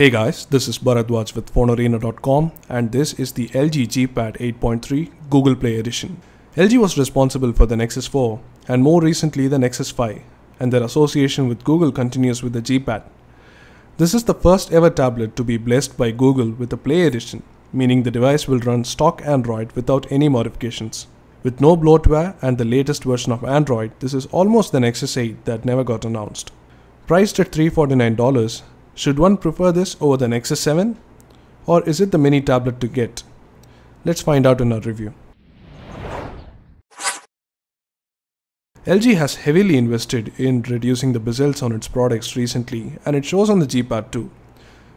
Hey guys, this is Bharadwaj with PhoneArena.com and this is the LG G Pad 8.3 Google Play Edition. LG was responsible for the Nexus 4 and more recently the Nexus 5, and their association with Google continues with the G Pad. This is the first ever tablet to be blessed by Google with a Play Edition, meaning the device will run stock Android without any modifications. With no bloatware and the latest version of Android, this is almost the Nexus 8 that never got announced. Priced at $349, should one prefer this over the Nexus 7? Or is it the mini tablet to get? Let's find out in our review. LG has heavily invested in reducing the bezels on its products recently, and it shows on the G Pad too.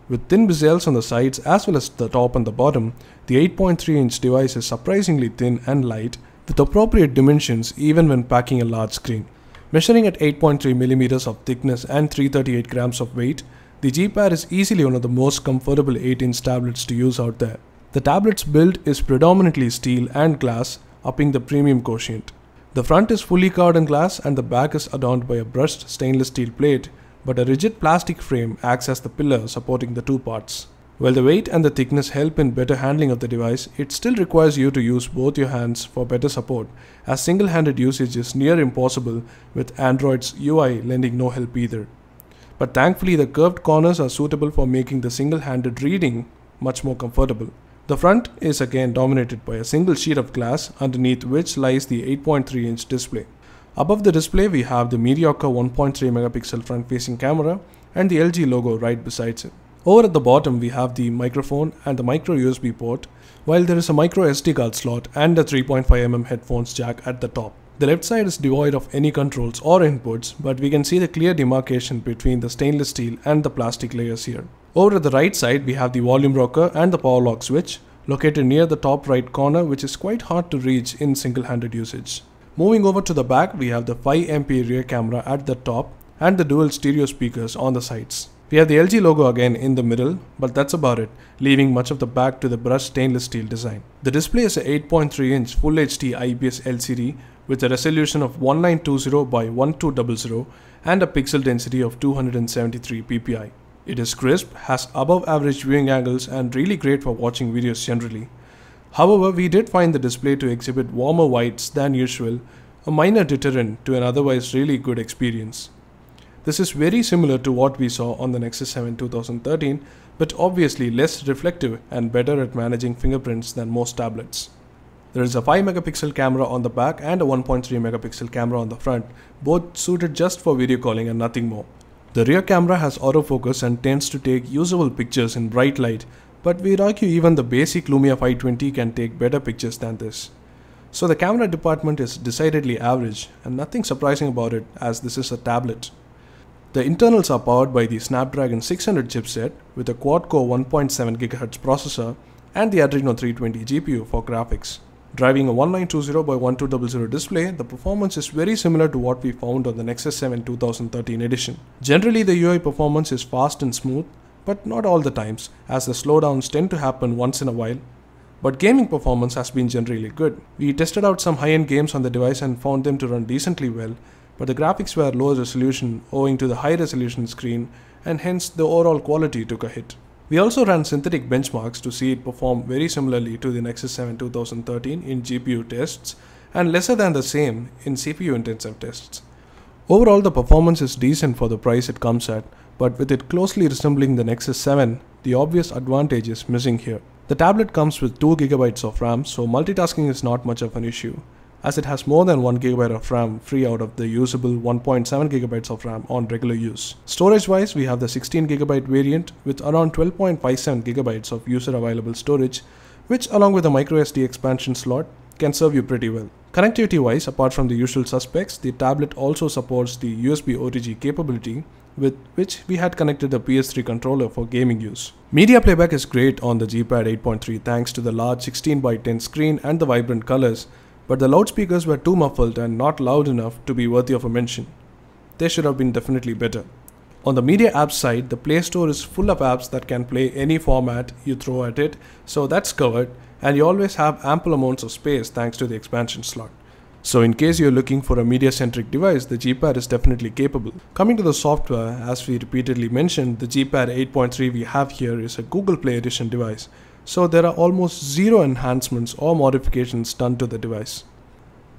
With thin bezels on the sides as well as the top and the bottom, the 8.3-inch device is surprisingly thin and light with appropriate dimensions even when packing a large screen. Measuring at 8.3mm of thickness and 338 grams of weight, the G Pad is easily one of the most comfortable 8-inch tablets to use out there. The tablet's build is predominantly steel and glass, upping the premium quotient. The front is fully covered in glass and the back is adorned by a brushed stainless steel plate, but a rigid plastic frame acts as the pillar supporting the two parts. While the weight and the thickness help in better handling of the device, it still requires you to use both your hands for better support, as single-handed usage is near impossible with Android's UI lending no help either. But thankfully the curved corners are suitable for making the single-handed reading much more comfortable. The front is again dominated by a single sheet of glass underneath which lies the 8.3-inch display. Above the display we have the mediocre 1.3-megapixel front-facing camera and the LG logo right besides it. Over at the bottom we have the microphone and the micro USB port, while there is a micro SD card slot and a 3.5mm headphones jack at the top. The left side is devoid of any controls or inputs, but we can see the clear demarcation between the stainless steel and the plastic layers here. Over at the right side we have the volume rocker and the power lock switch, located near the top right corner, which is quite hard to reach in single-handed usage. Moving over to the back we have the 5MP rear camera at the top and the dual stereo speakers on the sides. We have the LG logo again in the middle, but that's about it, leaving much of the back to the brushed stainless steel design. The display is a 8.3-inch Full HD IPS LCD with a resolution of 1920 by 1200 and a pixel density of 273 ppi. It is crisp, has above average viewing angles and really great for watching videos generally. However, we did find the display to exhibit warmer whites than usual, a minor deterrent to an otherwise really good experience. This is very similar to what we saw on the Nexus 7 2013, but obviously less reflective and better at managing fingerprints than most tablets. There is a 5-megapixel camera on the back and a 1.3-megapixel camera on the front, both suited just for video calling and nothing more. The rear camera has autofocus and tends to take usable pictures in bright light, but we'd argue even the basic Lumia 520 can take better pictures than this. So the camera department is decidedly average, and nothing surprising about it as this is a tablet. The internals are powered by the Snapdragon 600 chipset with a quad-core 1.7 GHz processor and the Adreno 320 GPU for graphics. Driving a 1920 by 1200 display, the performance is very similar to what we found on the Nexus 7 2013 edition. Generally the UI performance is fast and smooth, but not all the times, as the slowdowns tend to happen once in a while. But gaming performance has been generally good. We tested out some high-end games on the device and found them to run decently well, but the graphics were low resolution owing to the high resolution screen, and hence the overall quality took a hit. We also ran synthetic benchmarks to see it perform very similarly to the Nexus 7 2013 in GPU tests and lesser than the same in CPU intensive tests. Overall the performance is decent for the price it comes at, but with it closely resembling the Nexus 7, the obvious advantage is missing here. The tablet comes with 2GB of RAM, so multitasking is not much of an issue, as it has more than 1GB of RAM free out of the usable 1.7GB of RAM on regular use. Storage wise, we have the 16GB variant with around 12.57GB of user available storage, which along with a microSD expansion slot can serve you pretty well. Connectivity wise, apart from the usual suspects, the tablet also supports the USB OTG capability, with which we had connected the PS3 controller for gaming use. Media playback is great on the G Pad 8.3 thanks to the large 16:10 screen and the vibrant colors, but the loudspeakers were too muffled and not loud enough to be worthy of a mention. They should have been definitely better. On the media apps side, the Play Store is full of apps that can play any format you throw at it, so that's covered, and you always have ample amounts of space thanks to the expansion slot. So in case you're looking for a media-centric device, the G-Pad is definitely capable. Coming to the software, as we repeatedly mentioned, the G-Pad 8.3 we have here is a Google Play Edition device. So there are almost zero enhancements or modifications done to the device.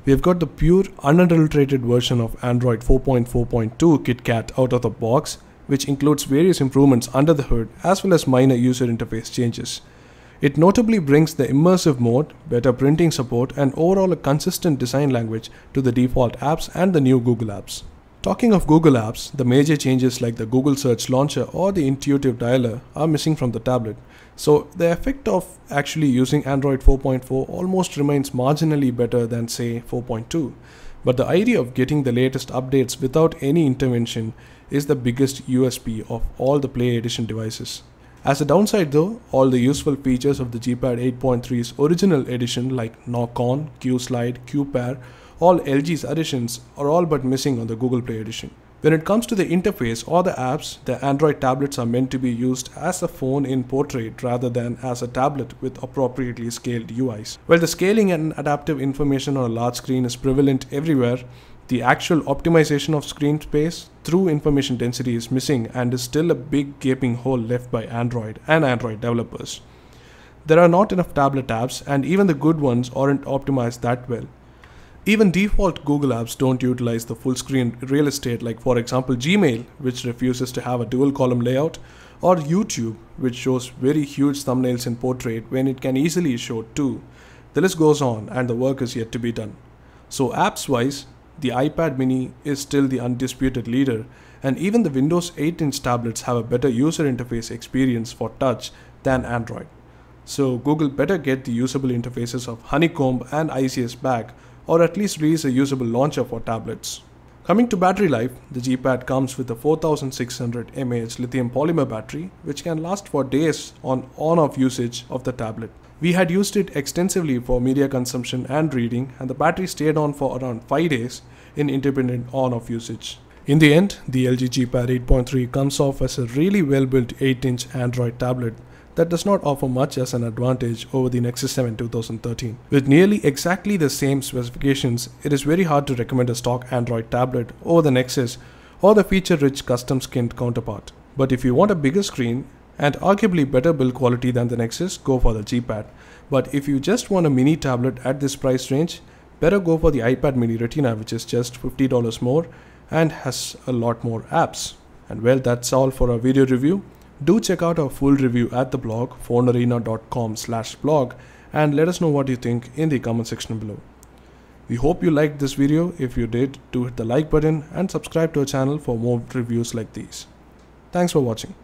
We have got the pure unadulterated version of Android 4.4.2 KitKat out of the box, which includes various improvements under the hood as well as minor user interface changes. It notably brings the immersive mode, better printing support, and overall a consistent design language to the default apps and the new Google apps. Talking of Google apps, the major changes like the Google Search Launcher or the intuitive dialer are missing from the tablet. So the effect of actually using Android 4.4 almost remains marginally better than say 4.2. But the idea of getting the latest updates without any intervention is the biggest USP of all the Play Edition devices. As a downside though, all the useful features of the G-Pad 8.3's original edition like Knock On, Q-Slide, Q-Pair, all LG's additions are all but missing on the Google Play Edition. When it comes to the interface or the apps, the Android tablets are meant to be used as a phone in portrait rather than as a tablet with appropriately scaled UIs. While the scaling and adaptive information on a large screen is prevalent everywhere, the actual optimization of screen space through information density is missing and is still a big gaping hole left by Android and Android developers. There are not enough tablet apps, and even the good ones aren't optimized that well. Even default Google apps don't utilize the full screen real estate, like for example Gmail, which refuses to have a dual column layout, or YouTube, which shows very huge thumbnails in portrait when it can easily show two. The list goes on and the work is yet to be done. So apps wise, the iPad mini is still the undisputed leader, and even the Windows 8-inch tablets have a better user interface experience for touch than Android. So Google better get the usable interfaces of Honeycomb and ICS back, or at least release a usable launcher for tablets. Coming to battery life, the G-Pad comes with a 4600 mAh lithium polymer battery, which can last for days on on-off usage of the tablet. We had used it extensively for media consumption and reading, and the battery stayed on for around 5 days in independent on-off usage. In the end, the LG G-Pad 8.3 comes off as a really well-built 8-inch Android tablet that does not offer much as an advantage over the Nexus 7 2013. With nearly exactly the same specifications, it is very hard to recommend a stock Android tablet over the Nexus or the feature-rich custom-skinned counterpart. But if you want a bigger screen and arguably better build quality than the Nexus, go for the G-Pad. But if you just want a mini tablet at this price range, better go for the iPad mini Retina, which is just $50 more and has a lot more apps. And well, that's all for our video review. Do check out our full review at the blog phonearena.com/blog and let us know what you think in the comment section below. We hope you liked this video. If you did, do hit the like button and subscribe to our channel for more reviews like these. Thanks for watching.